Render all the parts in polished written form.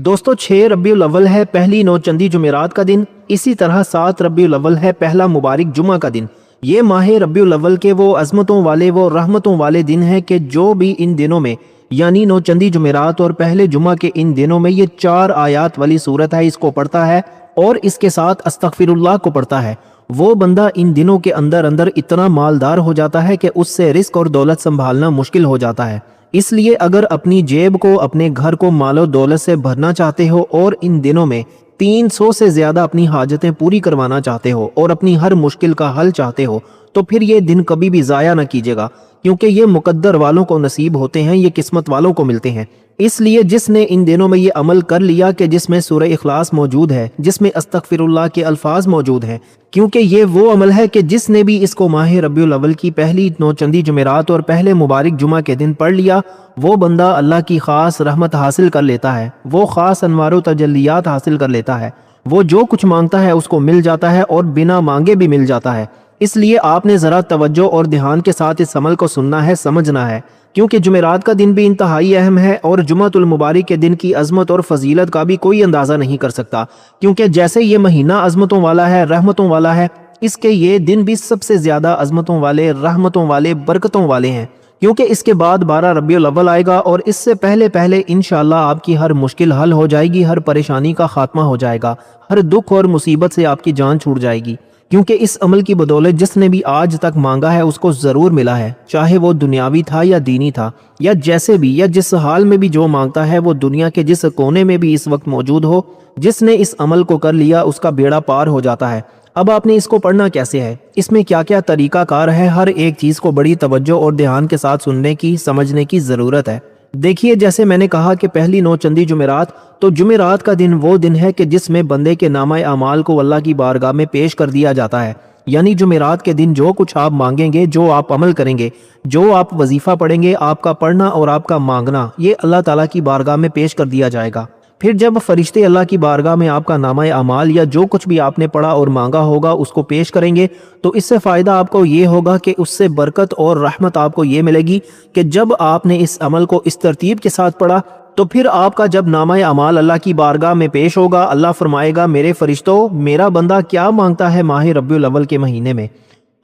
दोस्तों 6 रबीउल अव्वल है पहली नौचंदी जुमेरात का दिन। इसी तरह 7 रबीउल अव्वल है पहला मुबारक जुमा का दिन। ये माह रबीउल अव्वल के वो अज़मतों वाले वो रहमतों वाले दिन है कि जो भी इन दिनों में यानी नौचंदी जुमेरात और पहले जुमा के इन दिनों में ये 4 आयात वाली सूरत है, इसको पढ़ता है और इसके साथ अस्तगफिरुल्लाह को पढ़ता है, वो बंदा इन दिनों के अंदर अंदर इतना मालदार हो जाता है कि उससे रिस्क और दौलत संभालना मुश्किल हो जाता है। इसलिए अगर अपनी जेब को अपने घर को मालो दौलत से भरना चाहते हो और इन दिनों में 300 से ज्यादा अपनी हाजतें पूरी करवाना चाहते हो और अपनी हर मुश्किल का हल चाहते हो तो फिर ये दिन कभी भी ज़ाया ना कीजिएगा, क्योंकि ये मुकद्दर वालों को नसीब होते हैं, ये किस्मत वालों को मिलते हैं। इसलिए जिसने इन दिनों में ये अमल कर लिया कि जिसमें सूरह इखलास मौजूद है, जिसमें अस्तगफिरुल्लाह के अल्फाज मौजूद हैं, क्योंकि ये वो अमल है कि जिसने भी इसको माह रबीउल अव्वल की पहली नौचंदी जुमेरात और पहले मुबारक जुमा के दिन पढ़ लिया, वो बंदा अल्लाह की ख़ास रहमत हासिल कर लेता है, वो ख़ास अनवार व तजल्लियात हासिल कर लेता है, वो जो कुछ मांगता है उसको मिल जाता है और बिना मांगे भी मिल जाता है। इसलिए आपने ज़रा तवज्जो और ध्यान के साथ इस अमल को सुनना है, समझना है, क्योंकि जुमेरात का दिन भी इंतहाई अहम है और जुमातुल मुबारक के दिन की अज़मत और फजीलत का भी कोई अंदाज़ा नहीं कर सकता, क्योंकि जैसे ये महीना अज़मतों वाला है, रहमतों वाला है, इसके ये दिन भी सबसे ज़्यादा अज़मतों वाले, रहमतों वाले, बरकतों वाले हैं, क्योंकि इसके बाद 12 रबीउल अव्वल आएगा और इससे पहले पहले इंशाअल्लाह आपकी हर मुश्किल हल हो जाएगी, हर परेशानी का खात्मा हो जाएगा, हर दुख और मुसीबत से आपकी जान छूट जाएगी, क्योंकि इस अमल की बदौलत जिसने भी आज तक मांगा है उसको ज़रूर मिला है, चाहे वो दुनियावी था या दीनी था, या जैसे भी या जिस हाल में भी जो मांगता है वो दुनिया के जिस कोने में भी इस वक्त मौजूद हो, जिसने इस अमल को कर लिया उसका बेड़ा पार हो जाता है। अब आपने इसको पढ़ना कैसे है, इसमें क्या क्या तरीका कार है, हर एक चीज़ को बड़ी तवज्जो और ध्यान के साथ सुनने की, समझने की ज़रूरत है। देखिए, जैसे मैंने कहा कि पहली नौचंदी जुमेरात, तो जुमेरात का दिन वो दिन है कि जिसमें बंदे के नामा अमाल को अल्लाह की बारगाह में पेश कर दिया जाता है। यानी जुमेरात के दिन जो कुछ आप मांगेंगे, जो आप अमल करेंगे, जो आप वजीफ़ा पढ़ेंगे, आपका पढ़ना और आपका मांगना ये अल्लाह ताला की बारगाह में पेश कर दिया जाएगा। फिर जब फरिश्ते अल्लाह की बारगाह में आपका नामा अमाल या जो कुछ भी आपने पढ़ा और मांगा होगा उसको पेश करेंगे, तो इससे फ़ायदा आपको ये होगा कि उससे बरकत और रहमत आपको ये मिलेगी कि जब आपने इस अमल को इस तरतीब के साथ पढ़ा तो फिर आपका जब नामा अमाल अल्लाह की बारगाह में पेश होगा, अल्लाह फरमाएगा मेरे फरिश्तों, मेरा बंदा क्या मांगता है माह रबीउल अव्वल के महीने में,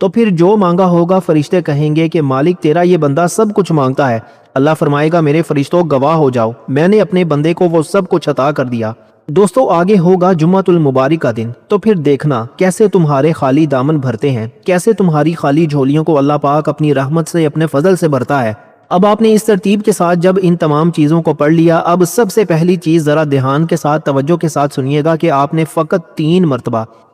तो फिर जो मांगा होगा फरिश्ते कहेंगे कि मालिक तेरा ये बंदा सब कुछ मांगता है। अल्लाह फरमाएगा मेरे फरिश्तों गवाह हो जाओ, मैंने अपने बंदे को वो सब कुछ अता कर दिया। दोस्तों आगे होगा जुम्मतुल मुबारक का दिन, तो फिर देखना कैसे तुम्हारे खाली दामन भरते हैं, कैसे तुम्हारी खाली झोलियों को अल्लाह पाक अपनी रहमत से, अपने फजल से भरता है। अब आपने इस तरतीब के साथ जब इन तमाम चीज़ों को पढ़ लिया, अब सबसे पहली चीज़ ज़रा ध्यान के साथ तवज्जो के साथ सुनिएगा कि आपने फ़कत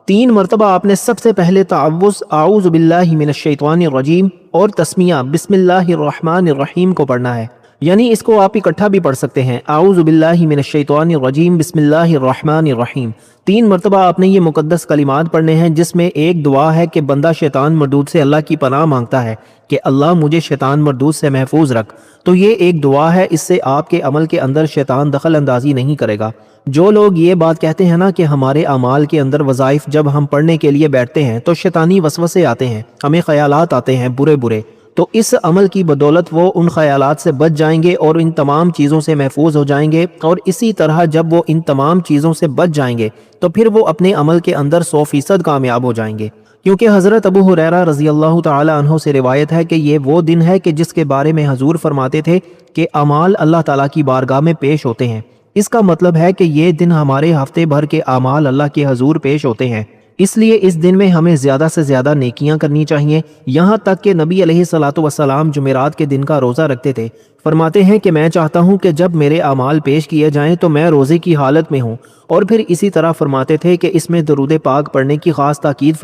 3 मरतबा आपने सबसे पहले तावुज़ आऊज़ु बिल्लाहि मिनश शैतानिर रजीम और तस्मिया बिस्मिल्लाहिर रहमानिर रहीम को पढ़ना है। यानी इसको आप इकट्ठा भी पढ़ सकते हैं, आऊज़ु बिल्लाहि मिनश शैतानिर रजीम बिस्मिल्लाहिर रहमानिर रहीम। 3 मरतबा आपने ये मुकद्दस कलिमात पढ़ने हैं, जिसमें एक दुआ है कि बंदा शैतान मरदूद से अल्लाह की पनाह मांगता है कि अल्लाह मुझे शैतान मरदूद से महफूज रख। तो ये एक दुआ है, इससे आपके अमल के अंदर शैतान दखल अंदाजी नहीं करेगा। जो लोग ये बात कहते हैं ना कि हमारे अमाल के अंदर वज़ाइफ जब हम पढ़ने के लिए बैठते हैं तो शैतानी वसवसे आते हैं, हमें ख्यालात आते हैं बुरे बुरे, तो इस अमल की बदौलत वो उन ख्यालात से बच जाएंगे और इन तमाम चीज़ों से महफूज हो जाएंगे। और इसी तरह जब वो इन तमाम चीज़ों से बच जाएंगे तो फिर वो अपने अमल के अंदर 100% कामयाब हो जाएंगे, क्योंकि हज़रत अबू हुरैरा रज़ी अल्लाह ताला अन्हु से रिवायत है कि ये वो दिन है कि जिसके बारे में हजूर फरमाते थे कि अमाल अल्लाह ताला की बारगाह में पेश होते हैं। इसका मतलब है कि ये दिन हमारे हफ्ते भर के अमाल अल्लाह के हजूर पेश होते हैं, इसलिए इस दिन में हमें ज़्यादा से ज़्यादा नेकियां करनी चाहिए। यहाँ तक कि नबी अलैहिस्सलातु वस्सलाम जुमेरात के दिन का रोज़ा रखते थे। फरमाते हैं कि मैं चाहता हूँ कि जब मेरे अमाल पेश किए जाएं तो मैं रोज़े की हालत में हूँ। और फिर इसी तरह फरमाते थे कि इसमें दरूद पाक पढ़ने की ख़ास ताकीद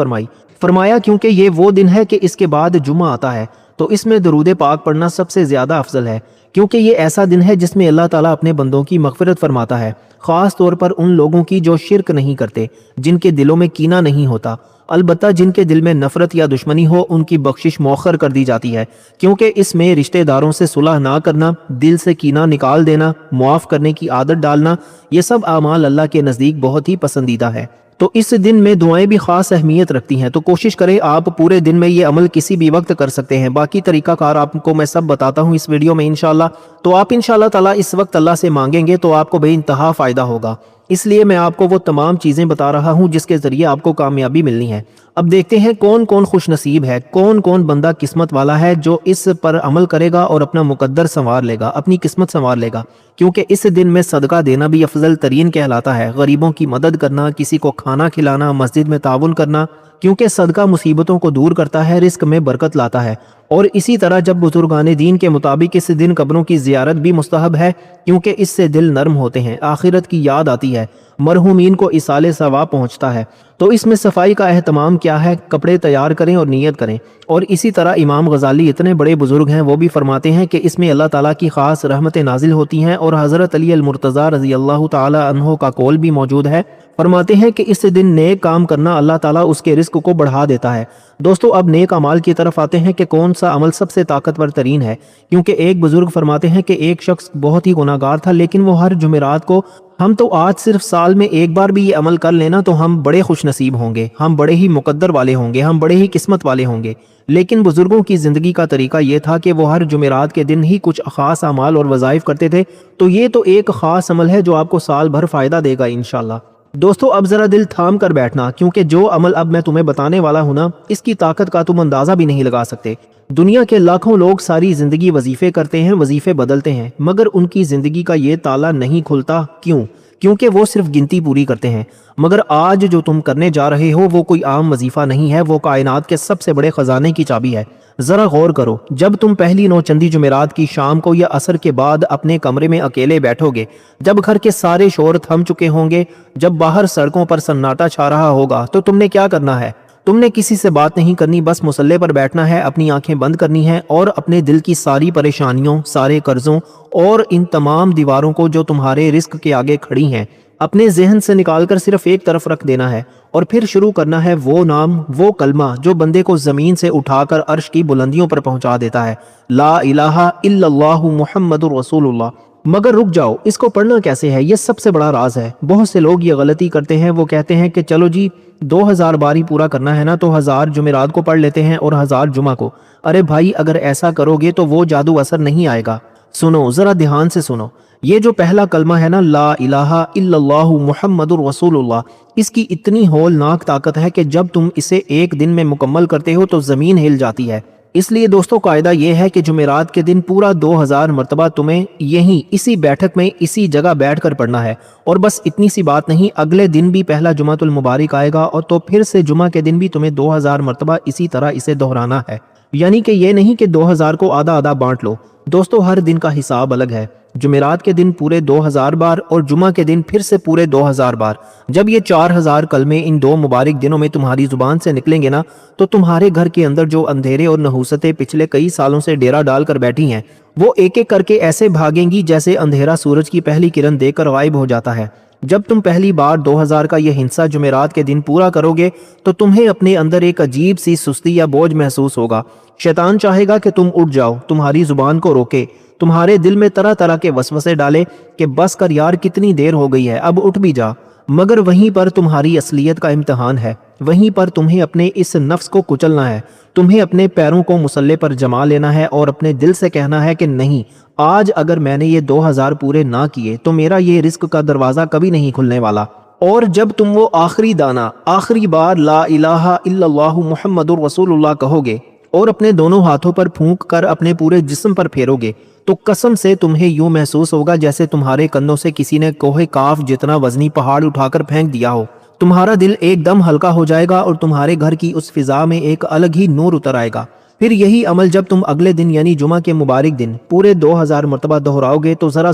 फरमाया क्योंकि ये वो दिन है कि इसके बाद जुमा आता है, तो इसमें दरूद पाक पढ़ना सबसे ज़्यादा अफजल है, क्योंकि ये ऐसा दिन है जिसमें अल्लाह ताला अपने बंदों की मग़फ़िरत फरमाता है, ख़ास तौर पर उन लोगों की जो शिरक नहीं करते, जिनके दिलों में कीना नहीं होता। अलबत्ता जिनके दिल में नफ़रत या दुश्मनी हो उनकी बख्शिश मौखर कर दी जाती है, क्योंकि इसमें रिश्तेदारों से सुलह ना करना, दिल से कीना निकाल देना, मुआफ़ करने की आदत डालना, ये सब आमाल अल्लाह के नज़दीक बहुत ही पसंदीदा है। तो इस दिन में दुआएं भी खास अहमियत रखती हैं। तो कोशिश करें आप पूरे दिन में ये अमल किसी भी वक्त कर सकते हैं। बाकी तरीकाकार आपको मैं सब बताता हूँ इस वीडियो में इंशाल्लाह। तो आप इंशाल्लाह ताला इस वक्त अल्लाह से मांगेंगे तो आपको बेइंतहा फ़ायदा होगा। इसलिए मैं आपको वो तमाम चीज़ें बता रहा हूँ जिसके ज़रिए आपको कामयाबी मिलनी है। अब देखते हैं कौन कौन खुश नसीब है, कौन कौन बंदा किस्मत वाला है जो इस पर अमल करेगा और अपना मुकद्दर संवार लेगा, अपनी किस्मत संवार लेगा। क्योंकि इस दिन में सदका देना भी अफजल तरीन कहलाता है। गरीबों की मदद करना, किसी को खाना खिलाना, मस्जिद में ताउन करना, क्योंकि सदका मुसीबतों को दूर करता है, रिस्क में बरकत लाता है। और इसी तरह जब बुजुर्गान दीन के मुताबिक इस दिन कब्रों की ज़ियारत भी मुस्तहब है, क्योंकि इससे दिल नरम होते हैं, आखिरत की याद आती है, मरहूमीन को इसाले सवाब पहुँचता है। तो इसमें सफाई का अहतमाम क्या है, कपड़े तैयार करें और नियत करें। और इसी तरह इमाम गजाली इतने बड़े बुजुर्ग हैं, वो भी फरमाते हैं कि इसमें अल्लाह ताला की ख़ास रहमतें नाजिल होती हैं। और हज़रत अली अल मुर्तज़ा रज़ी अल्लाह ताला अन्हो का कौल भी मौजूद है। फरमाते हैं कि इस दिन नेक काम करना अल्लाह ताला उसके रिस्क को बढ़ा देता है। दोस्तों अब नेक अमाल की तरफ आते हैं कि कौन सा अमल सबसे ताकतवर तरीन है। क्योंकि एक बुजुर्ग फरमाते हैं कि एक शख्स बहुत ही गुनाहगार था, लेकिन वो हर जुमेरात को, हम तो आज सिर्फ साल में एक बार भी ये अमल कर लेना तो हम बड़े खुश नसीब होंगे, हम बड़े ही मुकद्दर वाले होंगे, हम बड़े ही किस्मत वाले होंगे। लेकिन बुजुर्गों की ज़िंदगी का तरीका ये था कि वो हर जुमेरात के दिन ही कुछ ख़ास अमाल और वज़ाइफ करते थे। तो ये तो एक ख़ास अमल है जो आपको साल भर फ़ायदा देगा इंशाल्लाह। दोस्तों अब ज़रा दिल थाम कर बैठना, क्योंकि जो अमल अब मैं तुम्हें बताने वाला हूँ ना, इसकी ताकत का तुम अंदाज़ा भी नहीं लगा सकते। दुनिया के लाखों लोग सारी ज़िंदगी वजीफ़े करते हैं, वजीफ़े बदलते हैं, मगर उनकी ज़िंदगी का ये ताला नहीं खुलता। क्यों? क्योंकि वो सिर्फ गिनती पूरी करते हैं। मगर आज जो तुम करने जा रहे हो वो कोई आम वजीफ़ा नहीं है, वो कायनात के सबसे बड़े ख़जाने की चाबी है। ज़रा गौर करो, जब तुम पहली नौचंदी जुमेरात की शाम को या असर के बाद अपने कमरे में अकेले बैठोगे, जब घर के सारे शोर थम चुके होंगे, जब बाहर सड़कों पर सन्नाटा छा रहा होगा, तो तुमने क्या करना है? तुमने किसी से बात नहीं करनी, बस मुसल्ले पर बैठना है, अपनी आंखें बंद करनी है और अपने दिल की सारी परेशानियों, सारे कर्जों और इन तमाम दीवारों को जो तुम्हारे रिस्क के आगे खड़ी हैं, अपने जहन से निकालकर सिर्फ एक तरफ रख देना है। और फिर शुरू करना है वो नाम, वो कलमा जो बंदे को ज़मीन से उठाकर अर्श की बुलंदियों पर पहुंचा देता है, ला इलाहा इल्लल्लाहु मुहम्मदुर रसूलुल्लाह। मगर रुक जाओ, इसको पढ़ना कैसे है, ये सबसे बड़ा राज है। बहुत से लोग ये गलती करते हैं, वो कहते हैं कि चलो जी 2000 बार ही पूरा करना है ना, तो 1000 जुमेरात को पढ़ लेते हैं और 1000 जुमा को। अरे भाई, अगर ऐसा करोगे तो वो जादू असर नहीं आएगा। सुनो, ज़रा ध्यान से सुनो। ये जो पहला कलमा है ना, ला इलाहा इल्लल्लाहु मुहम्मदुर रसूलुल्लाह, इसकी इतनी होलनाक ताकत है कि जब तुम इसे एक दिन में मुकम्मल करते हो तो ज़मीन हिल जाती है। इसलिए दोस्तों कायदा ये है कि जुमेरात के दिन पूरा 2000 मरतबा तुम्हें यहीं इसी बैठक में इसी जगह बैठकर पढ़ना है। और बस इतनी सी बात नहीं, अगले दिन भी पहला जुमातुल मुबारक आएगा और तो फिर से जुमा के दिन भी तुम्हें 2000 मरतबा इसी तरह इसे दोहराना है। यानी कि ये नहीं कि 2000 को आधा आधा बांट लो। दोस्तों हर दिन का हिसाब अलग है। जुमेरात के दिन पूरे 2000 बार और जुमा के दिन फिर से पूरे 2000 बार। जब ये 4000 कलमे इन दो मुबारक दिनों में तुम्हारी जुबान से निकलेंगे ना, तो तुम्हारे घर के अंदर जो अंधेरे और नहूसतें पिछले कई सालों से डेरा डालकर बैठी हैं, वो एक एक करके ऐसे भागेंगी जैसे अंधेरा सूरज की पहली किरण देखकर गायब हो जाता है। जब तुम पहली बार 2000 का यह हिस्सा जुमेरात के दिन पूरा करोगे तो तुम्हें अपने अंदर एक अजीब सी सुस्ती या बोझ महसूस होगा। शैतान चाहेगा कि तुम उठ जाओ, तुम्हारी जुबान को रोके, तुम्हारे दिल में तरह तरह के वसवसे डाले कि बस कर यार, कितनी देर हो गई है, अब उठ भी जा। मगर वहीं पर तुम्हारी असलियत का इम्तिहान है। वहीं पर तुम्हें अपने इस नफ्स को कुचलना है, तुम्हें अपने पैरों को मुसल्ले पर जमा लेना है और अपने दिल से कहना है कि नहीं, आज अगर मैंने ये 2000 पूरे ना किए तो मेरा ये रिस्क का दरवाज़ा कभी नहीं खुलने वाला। और जब तुम वो आखिरी दाना, आखिरी बार ला इलाहा इल्लल्लाहु मुहम्मदुर रसूलुल्लाह कहोगे और अपने दोनों हाथों पर फूंक कर अपने पूरे जिस्म पर फेरोगे, तो कसम से तुम्हें यूं महसूस होगा जैसे तुम्हारे कंधों से किसी ने कोहे काफ जितना वजनी पहाड़ उठाकर फेंक दिया हो। तुम्हारा दिल एकदम हल्का हो जाएगा और तुम्हारे घर की उस फिजा में एक अलग ही नूर उतर आएगा। फिर यही अमल जब तुम अगले दिन यानी जुमा के मुबारक दिन पूरे 2000 मरतबा दोहराओगे तो ज़रा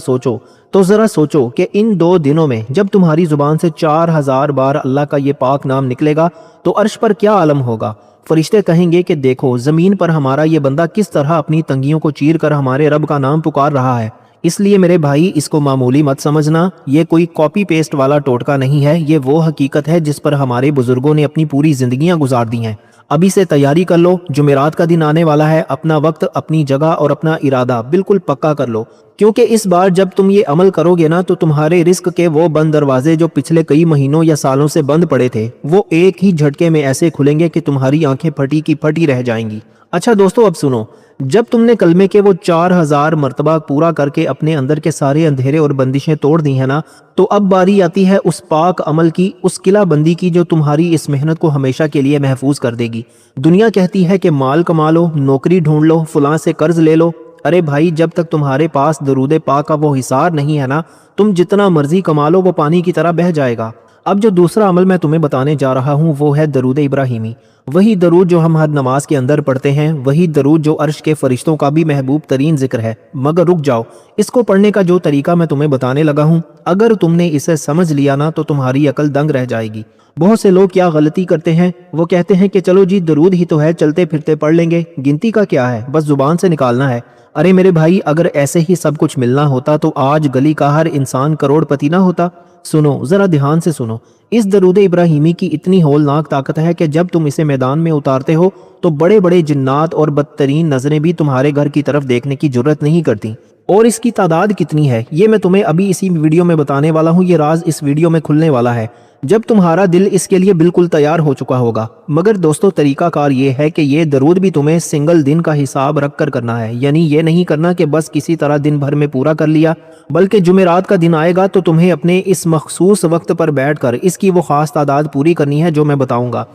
सोचो कि इन 2 दिनों में जब तुम्हारी जुबान से 4000 बार अल्लाह का ये पाक नाम निकलेगा तो अर्श पर क्या आलम होगा। फरिश्ते कहेंगे कि देखो ज़मीन पर हमारा ये बंदा किस तरह अपनी तंगियों को चीर कर हमारे रब का नाम पुकार रहा है। इसलिए मेरे भाई, इसको मामूली मत समझना, ये कोई कॉपी पेस्ट वाला टोटका नहीं है, ये वो हकीकत है जिस पर हमारे बुजुर्गों ने अपनी पूरी जिंदगियां गुजार दी हैं। अभी से तैयारी कर लो, जुमेरात का दिन आने वाला है। अपना वक्त, अपनी जगह और अपना इरादा बिल्कुल पक्का कर लो, क्योंकि इस बार जब तुम ये अमल करोगे ना तो तुम्हारे रिस्क के वो बंद दरवाजे जो पिछले कई महीनों या सालों से बंद पड़े थे वो एक ही झटके में ऐसे खुलेंगे कि तुम्हारी आंखें फटी की फटी रह जाएंगी। अच्छा दोस्तों, अब सुनो, जब तुमने कलमे के वो 4000 मर्तबा पूरा करके अपने अंदर के सारे अंधेरे और बंदिशें तोड़ दी है ना, तो अब बारी आती है उस पाक अमल की, उस किला बंदी की जो तुम्हारी इस मेहनत को हमेशा के लिए महफूज कर देगी। दुनिया कहती है कि माल कमा लो, नौकरी ढूंढ लो, फलां से कर्ज ले लो। अरे भाई, जब तक तुम्हारे पास दरूद पाक का वो हिसार नहीं है ना, तुम जितना मर्जी कमा लो वो पानी की तरह बह जाएगा। अब जो दूसरा अमल मैं तुम्हें बताने जा रहा हूँ वो है दरूद इब्राहिमी। वही दरूद जो हम हर नमाज के अंदर पढ़ते हैं, वही दरूद जो अर्श के फरिश्तों का भी महबूब तरीन जिक्र है। मगर रुक जाओ, इसको पढ़ने का जो तरीका मैं तुम्हें बताने लगा हूँ, अगर तुमने इसे समझ लिया ना तो तुम्हारी अकल दंग रह जाएगी। बहुत से लोग क्या गलती करते हैं, वो कहते हैं कि चलो जी दरूद ही तो है, चलते फिरते पढ़ लेंगे, गिनती का क्या है, बस जुबान से निकालना है। अरे मेरे भाई, अगर ऐसे ही सब कुछ मिलना होता तो आज गली का हर इंसान करोड़पति ना होता। सुनो, जरा ध्यान से सुनो, इस दरूद इब्राहिमी की इतनी होलनाक ताकत है कि जब तुम इसे मैदान में उतारते हो तो बड़े बड़े जिन्नात और बदतरीन नजरें भी तुम्हारे घर की तरफ देखने की जुर्रत नहीं करती। और इसकी तादाद कितनी है ये मैं तुम्हें अभी इसी वीडियो में बताने वाला हूँ। ये राज इस वीडियो में खुलने वाला है जब तुम्हारा दिल इसके लिए बिल्कुल तैयार हो चुका होगा। मगर दोस्तों, तरीका कार ये है कि ये दरूद भी तुम्हें सिंगल दिन का हिसाब रख कर करना है। यानी ये नहीं करना कि बस किसी तरह दिन भर में पूरा कर लिया, बल्कि जुमेरात का दिन आएगा तो तुम्हें अपने इस मखसूस वक्त पर बैठकर इसकी वो खास तादाद पूरी करनी है जो मैं बताऊंगा।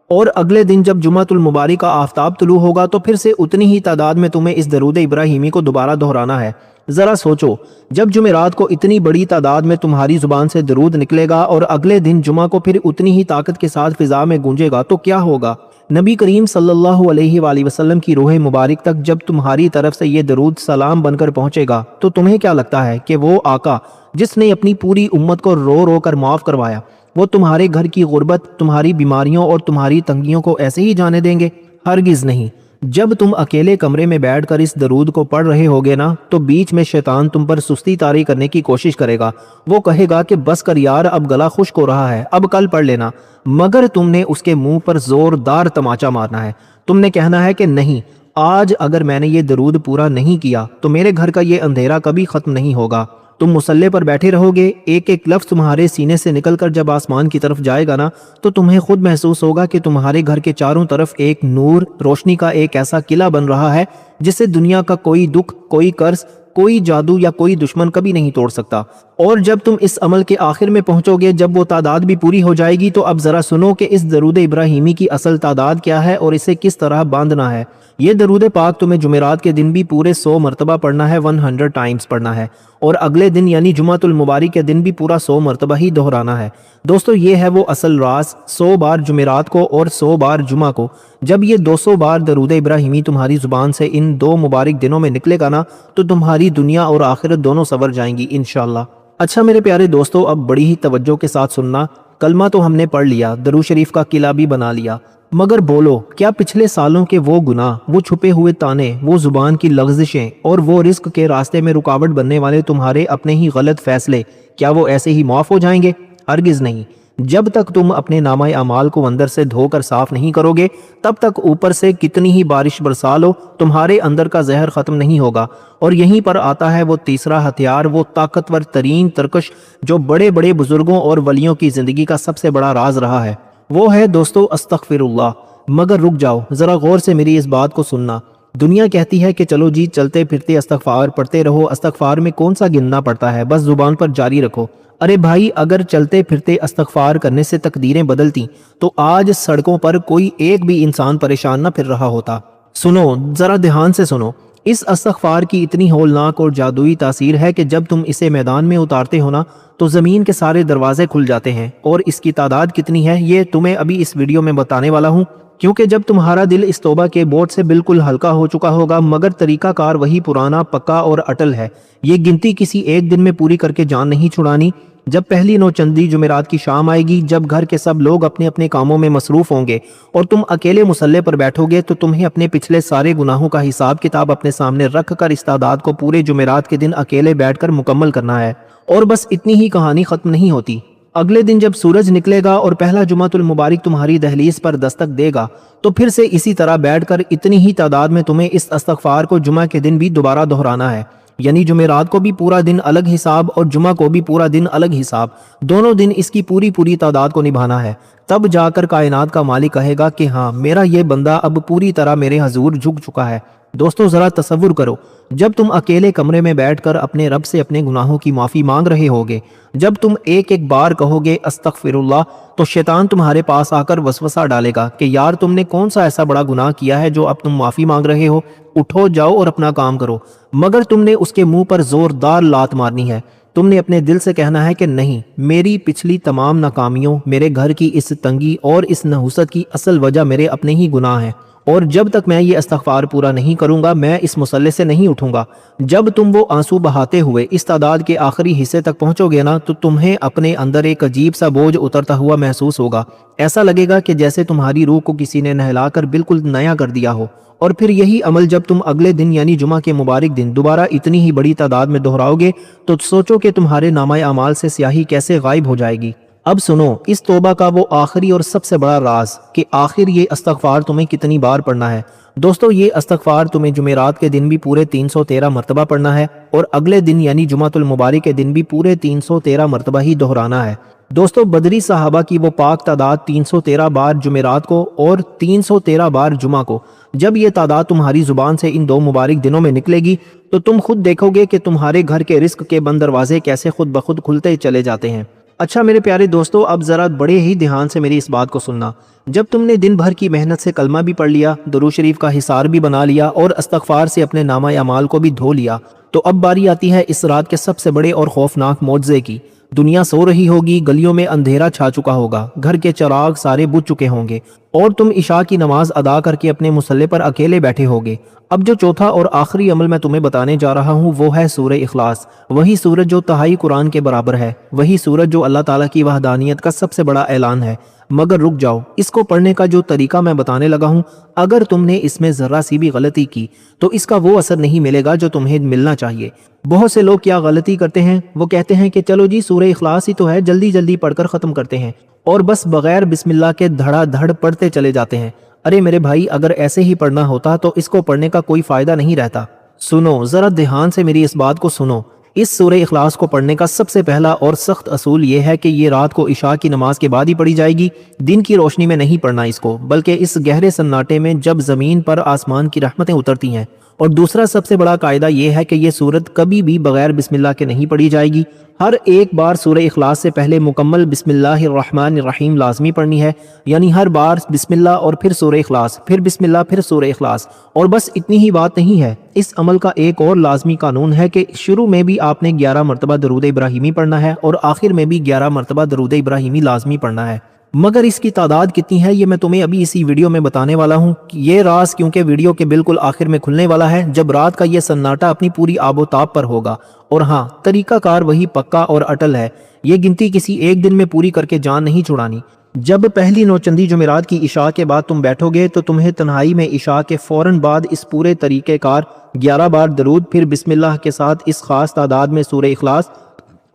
और अगले दिन जब जुमातुल मुबारक का आफताब तुलू होगा तो फिर से उतनी ही तादाद में तुम्हें इस दरूद इब्राहिमी को दोबारा दोहराना है। जरा सोचो, जब जुमेरात को इतनी बड़ी तादाद में तुम्हारी जुबान से दरूद निकलेगा और अगले दिन जुमा को फिर उतनी ही ताकत के साथ फिजा में गूंजेगा तो क्या होगा। नबी करीम सल्लल्लाहु अलैहि वसल्लम की रूह मुबारक तक जब तुम्हारी तरफ से ये दरूद सलाम बनकर पहुंचेगा तो तुम्हें क्या लगता है कि वो आका जिसने अपनी पूरी उम्मत को रो रो कर माफ करवाया, वो तुम्हारे घर की गुर्बत, तुम्हारी बीमारियों और तुम्हारी तंगियों को ऐसे ही जाने देंगे? हरगिज नहीं। जब तुम अकेले कमरे में बैठकर इस दरूद को पढ़ रहे होगे ना तो बीच में शैतान तुम पर सुस्ती तारी करने की कोशिश करेगा। वो कहेगा कि बस कर यार, अब गला खुश्क हो रहा है, अब कल पढ़ लेना। मगर तुमने उसके मुंह पर जोरदार तमाचा मारना है। तुमने कहना है कि नहीं, आज अगर मैंने ये दरूद पूरा नहीं किया तो मेरे घर का ये अंधेरा कभी खत्म नहीं होगा। तुम मुसल्ले पर बैठे रहोगे, एक एक लफ्ज तुम्हारे सीने से निकलकर जब आसमान की तरफ जाएगा ना तो तुम्हें खुद महसूस होगा कि तुम्हारे घर के चारों तरफ एक नूर, रोशनी का एक ऐसा किला बन रहा है जिसे दुनिया का कोई दुख, कोई कर्ज, कोई जादू या कोई दुश्मन कभी नहीं तोड़ सकता। और जब तुम इस अमल के आखिर में पहुंचोगे, जब वो तादाद भी पूरी हो जाएगी, तो अब जरा सुनो कि इस दरूद इब्राहिमी की असल तादाद क्या है और इसे किस तरह बांधना है। ये दरूद पाक तुम्हें जुमेरात के दिन भी पूरे 100 मरतबा पढ़ना है, 100 टाइम्स पढ़ना है, और अगले दिन यानी जुमातुल मुबारक के दिन भी पूरा 100 मरतबा ही दोहराना है। दोस्तों, ये है वो असल राज। 100 बार जुमेरात को और 100 बार जुमा को। जब ये 200 बार दरूद इब्राहिमी तुम्हारी जुबान से इन 2 मुबारक दिनों में निकलेगा ना तो तुम्हारी दुनिया और आखिरत दोनों सवर जाएंगी इंशाल्लाह। अच्छा मेरे प्यारे दोस्तों, अब बड़ी ही तवज्जो के साथ सुनना। कलमा तो हमने पढ़ लिया, दरूद शरीफ का किला भी बना लिया, मगर बोलो, क्या पिछले सालों के वो गुनाह, वो छुपे हुए ताने, वो जुबान की लग़ज़िशें और वो रिस्क के रास्ते में रुकावट बनने वाले तुम्हारे अपने ही गलत फैसले, क्या वो ऐसे ही माफ़ हो जाएंगे? हरगिज़ नहीं। जब तक तुम अपने नामा अमाल को अंदर से धोकर साफ नहीं करोगे, तब तक ऊपर से कितनी ही बारिश बरसा लो, तुम्हारे अंदर का जहर खत्म नहीं होगा। और यहीं पर आता है वो तीसरा हथियार, वो ताकतवर तरीन तरकश जो बड़े बड़े बुजुर्गों और वलियों की जिंदगी का सबसे बड़ा राज रहा है। वो है दोस्तों अस्तगफिरुल्लाह। मगर रुक जाओ, जरा गौर से मेरी इस बात को सुनना। दुनिया कहती है कि चलो जी चलते फिरते इस्तगफार पढ़ते रहो, इस्तगफार में कौन सा गिनना पड़ता है, बस जुबान पर जारी रखो। अरे भाई, अगर चलते फिरते इस्तगफार करने से तकदीरें बदलती तो आज सड़कों पर कोई एक भी इंसान परेशान न फिर रहा होता। सुनो, जरा ध्यान से सुनो। इस इस्तगफार की इतनी होलनाक और जादुई तासीर है कि जब तुम इसे मैदान में उतारते हो ना तो ज़मीन के सारे दरवाजे खुल जाते हैं। और इसकी तादाद कितनी है ये तुम्हें अभी इस वीडियो में बताने वाला हूँ, क्योंकि जब तुम्हारा दिल इस तौबा के बोझ से बिल्कुल हल्का हो चुका होगा, मगर तरीका कार वही पुराना, पक्का और अटल है। ये गिनती किसी एक दिन में पूरी करके जान नहीं छुड़ानी। जब पहली नौचंदी जुमेरात की शाम आएगी, जब घर के सब लोग अपने अपने कामों में मसरूफ होंगे और तुम अकेले मुसल्ले पर बैठोगे, तो तुम्हें अपने पिछले सारे गुनाहों का हिसाब किताब अपने सामने रख कर इस तादाद को पूरे जुमेरात के दिन अकेले बैठकर मुकम्मल करना है। और बस इतनी ही कहानी खत्म नहीं होती। अगले दिन जब सूरज निकलेगा और पहला जुमातुल मुबारक तुम्हारी दहलीज पर दस्तक देगा तो फिर से इसी तरह बैठकर इतनी ही तादाद में तुम्हें इस इस्तग़फ़ार को जुमा के दिन भी दोबारा दोहराना है। यानी जुमेरात को भी पूरा दिन अलग हिसाब और जुमा को भी पूरा दिन अलग हिसाब, दोनों दिन इसकी पूरी पूरी तादाद को निभाना है। तब जाकर कायनात का मालिक कहेगा कि हाँ, मेरा ये बंदा अब पूरी तरह मेरे हजूर झुक चुका है। दोस्तों ज़रा तसव्वुर करो, जब तुम अकेले कमरे में बैठकर अपने रब से अपने गुनाहों की माफ़ी मांग रहे होगे, जब तुम एक एक बार कहोगे अस्तगफिरुल्लाह, तो शैतान तुम्हारे पास आकर वसवसा डालेगा कि यार तुमने कौन सा ऐसा बड़ा गुनाह किया है जो अब तुम माफ़ी मांग रहे हो, उठो जाओ और अपना काम करो। मगर तुमने उसके मुंह पर जोरदार लात मारनी है। तुमने अपने दिल से कहना है कि नहीं, मेरी पिछली तमाम नाकामियों, मेरे घर की इस तंगी और इस नहुसत की असल वजह मेरे अपने ही गुनाह हैं, और जब तक मैं ये इस्तग़फ़ार पूरा नहीं करूंगा मैं इस मुसल्ले से नहीं उठूंगा। जब तुम वो आंसू बहाते हुए इस तादाद के आखिरी हिस्से तक पहुंचोगे ना, तो तुम्हें अपने अंदर एक अजीब सा बोझ उतरता हुआ महसूस होगा। ऐसा लगेगा कि जैसे तुम्हारी रूह को किसी ने नहलाकर बिल्कुल नया कर दिया हो। और फिर यही अमल जब तुम अगले दिन यानी जुमा के मुबारक दिन दोबारा इतनी ही बड़ी तादाद में दोहराओगे तो सोचो कि तुम्हारे नामाए अमाल से स्याही कैसे गायब हो जाएगी। अब सुनो इस तौबा का वो आखिरी और सबसे बड़ा राज कि आखिर ये इस्तग़फ़ार तुम्हें कितनी बार पढ़ना है। दोस्तों ये इस्तग़फ़ार तुम्हें जुमेरात के दिन भी पूरे 313 मरतबा पढ़ना है और अगले दिन यानी जुमातुल मुबारक के दिन भी पूरे 313 मरतबा ही दोहराना है। दोस्तों बदरी सहाबा की वो पाक तादाद 313 बार जुमेरात को और 313 बार जुमा को, जब ये तादाद तुम्हारी जुबान से इन दो मुबारक दिनों में निकलेगी तो तुम खुद देखोगे कि तुम्हारे घर के रिस्क के बंद दरवाजे कैसे खुद ब खुद खुलते चले जाते हैं। अच्छा मेरे प्यारे दोस्तों, अब ज़रा बड़े ही ध्यान से मेरी इस बात को सुनना। जब तुमने दिन भर की मेहनत से कलमा भी पढ़ लिया, दुरूद शरीफ का हिसार भी बना लिया और इस्तग़फ़ार से अपने नामा अमाल को भी धो लिया, तो अब बारी आती है इस रात के सबसे बड़े और खौफनाक मौजज़े की। दुनिया सो रही होगी, गलियों में अंधेरा छा चुका होगा, घर के चिराग सारे बुझ चुके होंगे और तुम इशा की नमाज अदा करके अपने मुसल्ले पर अकेले बैठे होगे। अब जो चौथा और आखिरी अमल मैं तुम्हें बताने जा रहा हूँ वो है सूरह इखलास, वही सूरज जो तहाई कुरान के बराबर है, वही सूरज जो अल्लाह ताला की वहदानियत का सबसे बड़ा ऐलान है। मगर रुक जाओ, इसको पढ़ने का जो तरीका मैं बताने लगा हूँ, अगर तुमने इसमें जरा सी भी गलती की तो इसका वो असर नहीं मिलेगा जो तुम्हें मिलना चाहिए। बहुत से लोग क्या गलती करते हैं, वो कहते हैं कि चलो जी सूरह इखलास ही तो है, जल्दी जल्दी पढ़कर ख़त्म करते हैं और बस बगैर बिस्मिल्लाह के धड़ाधड़ पढ़ते चले जाते हैं। अरे मेरे भाई, अगर ऐसे ही पढ़ना होता तो इसको पढ़ने का कोई फ़ायदा नहीं रहता। सुनो ज़रा ध्यान से मेरी इस बात को सुनो। इस सूरह इखलास को पढ़ने का सबसे पहला और सख्त असूल ये है कि ये रात को इशा की नमाज के बाद ही पढ़ी जाएगी, दिन की रोशनी में नहीं पढ़ना इसको, बल्कि इस गहरे सन्नाटे में जब ज़मीन पर आसमान की रहमतें उतरती हैं। और दूसरा सबसे बड़ा कायदा यह है कि ये सूरत कभी भी बगैर बिस्मिल्लाह के नहीं पढ़ी जाएगी। हर एक बार सूरह इखलास से पहले मुकम्मल बिस्मिल्लाहिर्रहमानिर्रहीम लाजमी पढ़नी है, यानी हर बार बिस्मिल्लाह और फिर सूरह इखलास, फिर बिस्मिल्लाह फिर सूरह इखलास। और बस इतनी ही बात नहीं है, इस अमल का एक और लाजमी कानून है कि शुरू में भी आपने 11 मरतबा दरूद इब्राहिमी पढ़ना है और आखिर में भी 11 मरतबा दरूद इब्राहिमी लाजमी पढ़ना है। मगर इसकी तादाद कितनी है ये मैं तुम्हें अभी इसी वीडियो में बताने वाला हूँ। ये राज क्योंकि वीडियो के बिल्कुल आखिर में खुलने वाला है, जब रात का ये सन्नाटा अपनी पूरी आबोताब पर होगा। और हाँ, तरीकाकार वही पक्का और अटल है, ये गिनती किसी एक दिन में पूरी करके जान नहीं छुड़ानी। जब पहली नौचंदी जुमेरात की इशा के बाद तुम बैठोगे तो तुम्हें तन्हाई में इशा के फौरन बाद इस पूरे तरीक़ेकार 11 बार दरूद, फिर बिस्मिल्लाह के साथ इस खास तादाद में सूरह इखलास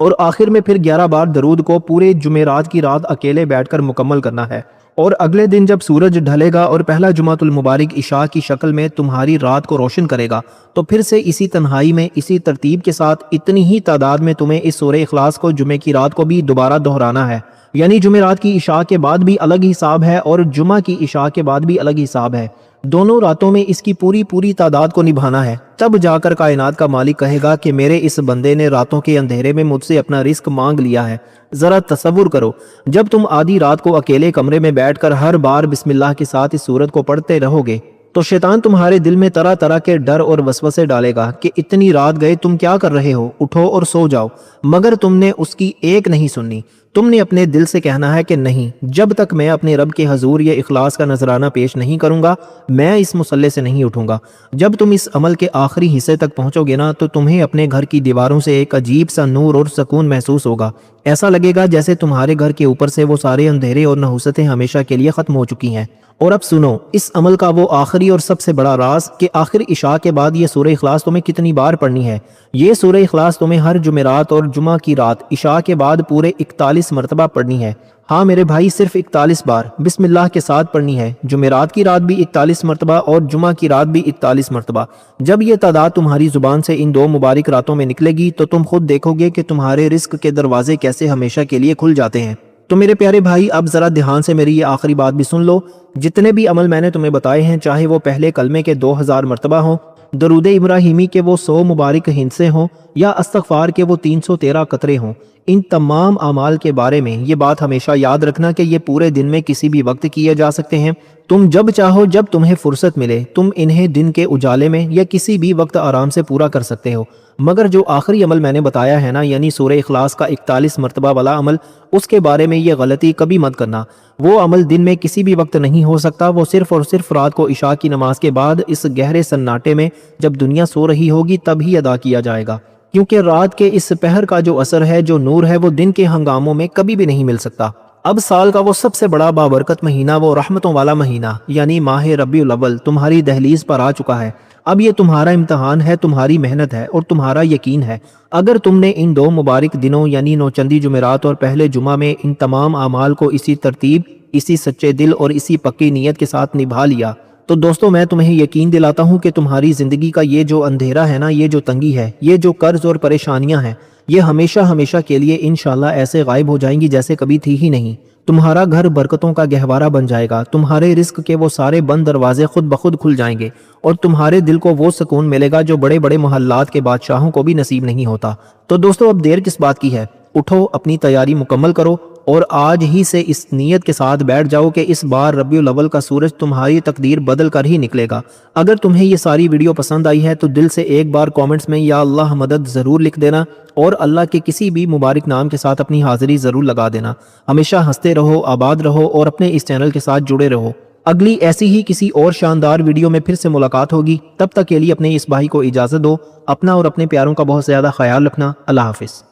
और आखिर में फिर 11 बार दरूद को पूरे जुमेरात की रात अकेले बैठकर मुकम्मल करना है। और अगले दिन जब सूरज ढलेगा और पहला जुमातुल मुबारक इशा की शक्ल में तुम्हारी रात को रोशन करेगा, तो फिर से इसी तन्हाई में इसी तरतीब के साथ इतनी ही तादाद में तुम्हें इस सूरह इखलास को जुमे की रात को भी दोबारा दोहराना है। यानी जुमेरात की इशा के बाद भी अलग हिसाब है और जुमा की इशा के बाद भी अलग हिसाब है, दोनों रातों में इसकी पूरी पूरी तादाद को निभाना है। तब जाकर कायनात का मालिक कहेगा कि मेरे इस बंदे ने रातों के अंधेरे में मुझसे अपना रिस्क मांग लिया है। जरा तसव्वुर करो, जब तुम आधी रात को अकेले कमरे में बैठकर हर बार बिस्मिल्लाह के साथ इस सूरत को पढ़ते रहोगे तो शैतान तुम्हारे दिल में तरह तरह के डर और वसवसे डालेगा कि इतनी रात गए तुम क्या कर रहे हो, उठो और सो जाओ। मगर तुमने उसकी एक नहीं सुननी। तुमने अपने दिल से कहना है कि नहीं, जब तक मैं अपने रब के हजूर ये इखलास का नजराना पेश नहीं करूंगा मैं इस मुसल्ले से नहीं उठूंगा। जब तुम इस अमल के आखिरी हिस्से तक पहुंचोगे ना, तो तुम्हें अपने घर की दीवारों से एक अजीब सा नूर और सुकून महसूस होगा ऐसा लगेगा जैसे तुम्हारे घर के ऊपर से वो सारे अंधेरे और नहुसतें हमेशा के लिए खत्म हो चुकी हैं। और अब सुनो इस अमल का वो आखिरी और सबसे बड़ा राज कि आखिर इशा के बाद ये सूरह इखलास तुम्हें कितनी बार पढ़नी है। ये सूरह इखलास तुम्हें हर जुमेरात और जुमा की रात इशा के बाद पूरे 41 मरतबा पढ़नी है। हाँ मेरे भाई, सिर्फ 41 बार बिस्मिल्लाह के साथ पढ़नी है। जुमेरात की रात भी 41 मरतबा और जुमा की रात भी 41 मरतबा। जब ये तादाद तुम्हारी जुबान से इन 2 मुबारक रातों में निकलेगी तो तुम खुद देखोगे कि तुम्हारे रिस्क के दरवाजे कैसे हमेशा के लिए खुल जाते हैं। तो मेरे प्यारे भाई, अब ज़रा ध्यान से मेरी ये आखिरी बात भी सुन लो। जितने भी अमल मैंने तुम्हें बताए हैं, चाहे वो पहले कलमे के 2000 मरतबा हों, दरूद इब्राहिमी के वो 100 मुबारक हिंसे हों या इस्तग़फ़ार के वो 313 कतरे हों, इन तमाम अमाल के बारे में ये बात हमेशा याद रखना कि ये पूरे दिन में किसी भी वक्त किए जा सकते हैं। तुम जब चाहो, जब तुम्हें फुर्सत मिले, तुम इन्हें दिन के उजाले में या किसी भी वक्त आराम से पूरा कर सकते हो। मगर जो आखिरी अमल मैंने बताया है ना, यानी सूरह इखलास का 41 मरतबा वाला अमल, उसके बारे में ये गलती कभी मत करना। वो अमल दिन में किसी भी वक्त नहीं हो सकता। वो सिर्फ और सिर्फ रात को इशा की नमाज के बाद इस गहरे सन्नाटे में जब दुनिया सो रही होगी तब ही अदा किया जाएगा, क्योंकि रात के इस पहर का जो असर है, जो नूर है, वो दिन के हंगामों में कभी भी नहीं मिल सकता। अब साल का वो सबसे बड़ा बाबरकत महीना, वो रहमतों वाला महीना यानी माह रबीउल अव्वल तुम्हारी दहलीज पर आ चुका है। अब ये तुम्हारा इम्तहान है, तुम्हारी मेहनत है और तुम्हारा यकीन है। अगर तुमने इन 2 मुबारक दिनों यानी नौचंदी जुमेरात और पहले जुमा में इन तमाम अमाल को इसी तरतीब, इसी सच्चे दिल और इसी पक्की नीयत के साथ निभा लिया, तो दोस्तों मैं तुम्हें यकीन दिलाता हूँ कि तुम्हारी ज़िंदगी का ये जो अंधेरा है ना, ये जो तंगी है, ये जो कर्ज और परेशानियाँ हैं, ये हमेशा हमेशा के लिए इंशाल्लाह ऐसे गायब हो जाएंगी जैसे कभी थी ही नहीं। तुम्हारा घर बरकतों का गहवारा बन जाएगा। तुम्हारे रिस्क के वो सारे बंद दरवाजे खुद ब खुद खुल जाएंगे और तुम्हारे दिल को वो सुकून मिलेगा जो बड़े बड़े मोहल्लात के बादशाहों को भी नसीब नहीं होता। तो दोस्तों अब देर किस बात की है, उठो, अपनी तैयारी मुकम्मल करो और आज ही से इस नीयत के साथ बैठ जाओ कि इस बार रबीउल अव्वल का सूरज तुम्हारी तकदीर बदल कर ही निकलेगा। अगर तुम्हें ये सारी वीडियो पसंद आई है तो दिल से एक बार कमेंट्स में या अल्लाह मदद ज़रूर लिख देना और अल्लाह के किसी भी मुबारक नाम के साथ अपनी हाज़िरी ज़रूर लगा देना। हमेशा हंसते रहो, आबाद रहो और अपने इस चैनल के साथ जुड़े रहो। अगली ऐसी ही किसी और शानदार वीडियो में फिर से मुलाकात होगी। तब तक के लिए अपने इस भाई को इजाज़त दो। अपना और अपने प्यारों का बहुत ज़्यादा ख्याल रखना। अल्लाह हाफिज़।